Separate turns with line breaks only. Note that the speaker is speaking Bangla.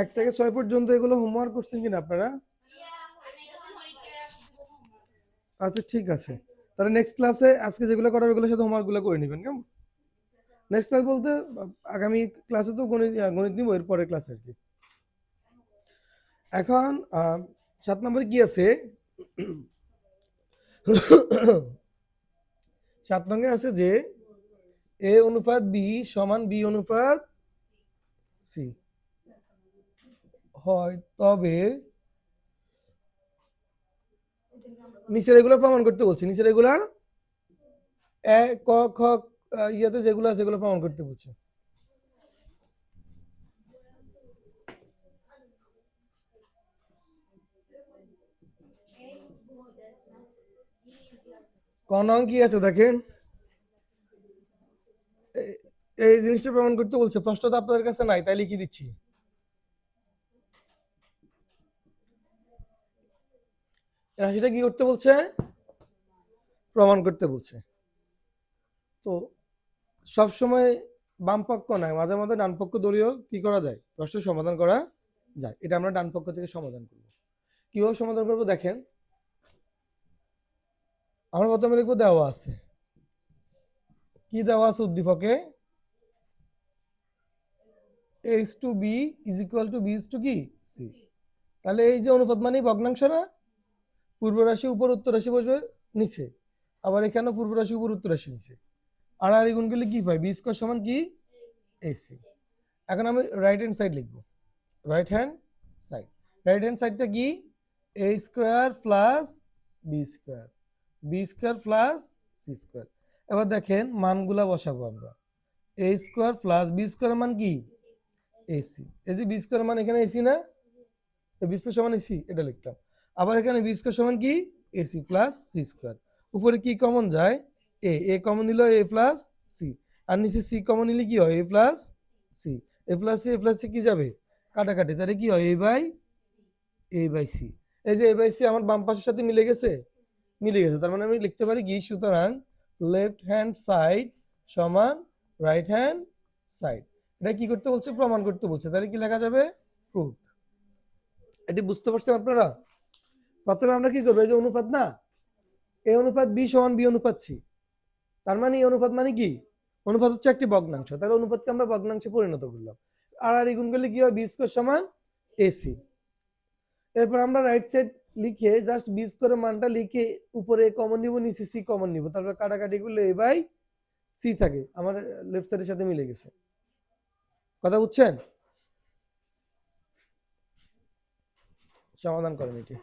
এক থেকে 6 পর্যন্ত এগুলো হোমওয়ার্ক করছেন কিনা আপনারা? আচ্ছা ঠিক আছে, তাহলে নেক্সট ক্লাসে আজকে যেগুলো করাবে এগুলোর সাথে হোমওয়ার্কগুলো করে নেবেন কেমন? নেক্সট ক্লাস বলতে আগামী ক্লাসে তো গণিত গণিত নিব, এর পরের ক্লাস আর কি। এখন 7 নম্বরে কি আছে? 7 নম্বরে আছে যে এ অনুপাত বি সমান বি অনুপাত সি হয়, তবে নিচের এগুলো প্রমাণ করতে বলছে। নিচের এগুলা এ ক খ ইয়াতে যেগুলো আছে সেগুলো প্রমাণ করতে বলছে। ক নং কি আছে দেখেন, এই জিনিসটা প্রমাণ করতে বলছে। প্রশ্ন তো আপনাদের কাছে নাই, তাই লিখে দিচ্ছি। রাশিটা কি করতে বলছে? প্রমাণ করতে বলছে। তো সব সময় বাম পক্ষ নয়, মাঝে মাঝে ডান পক্ষ দলীয় কি করা যায়, প্রশ্ন সমাধান করা যায়। এটা আমরা ডান পক্ষ থেকে সমাধান করব। কিভাবে সমাধান করব দেখেন, আমরা প্রথমে লিখবো দেওয়া আছে। কি দেওয়া আছে উদ্দীপকে? a to b is equal to b is to কি c। তাহলে এই যে অনুপাত মানে ভগ্নাংশ না, পূর্ব রাশি উপর উত্তর রাশি বসবে নিচে, আবার এখানে পূর্ব রাশি উপর উত্তর রাশি নিচে। আর আর গুণ করলে কি পাই? বি স্কয়ার সমান কি এসি। এখন আমি রাইট হ্যান্ড সাইড লিখবো। Right hand side, right hand সাইডটা কি? A square plus b square, b square plus c square. এবার দেখেন মানগুলা বসাবো আমরা। A square plus b square মান কি এসি। এই যে বি স্কোয়ার মান এখানে এসি না, বি স্কোয়ার সমান এসি, এটা লিখলাম। আবার এখানে বি স্কোয়ার সমান কি এসি প্লাস সি স্কোয়ার। উপরে কি কমন যায়? এ কমন নিল এ প্লাস সি, আর নিচে সি কমন নিলে কি হয়? এ প্লাস সি। এ প্লাস সি কি যাবে কাটাকাটি, তাহলে কি হয়? এ বাই সি। এই যে এ বাই সি আমার বাম পাশের সাথে মিলে গেছে, মিলে গেছে। তার মানে আমি লিখতে পারি কি, সুতরাং লেফট হ্যান্ড সাইড সমান রাইট হ্যান্ড সাইড। এটা কি করতে বলছে? প্রমাণ করতে বলছে। তাহলে কি লেখা যাবে? প্রুফ। এটি বুঝতে পারছেন আপনারা? প্রথমে আমরা কি করবো, এই যে অনুপাত না, এ অনুপাত বি সমান বি অনুপাত সি। তার মানে এই অনুপাত মানে কি? অনুপাত হচ্ছে একটি ভগ্নাংশ, তাহলে অনুপাতকে আমরা ভগ্নাংশে পরিণত করলাম। আর আর গুণ করলে কি হয়? বি স্কয়ার সমান এসি। এরপর আমরা রাইট সাইড লিখে জাস্ট বি স্কয়ারের মানটা লিখে উপরে কমন নিব, নিচে সি কমন নিব, তারপর কাটাকাটি করলে এ বাই সি থাকে। আমার লেফট সাইডের সাথে মিলে গেছে। কথা বুঝছেন? সমাধান করেন এটি।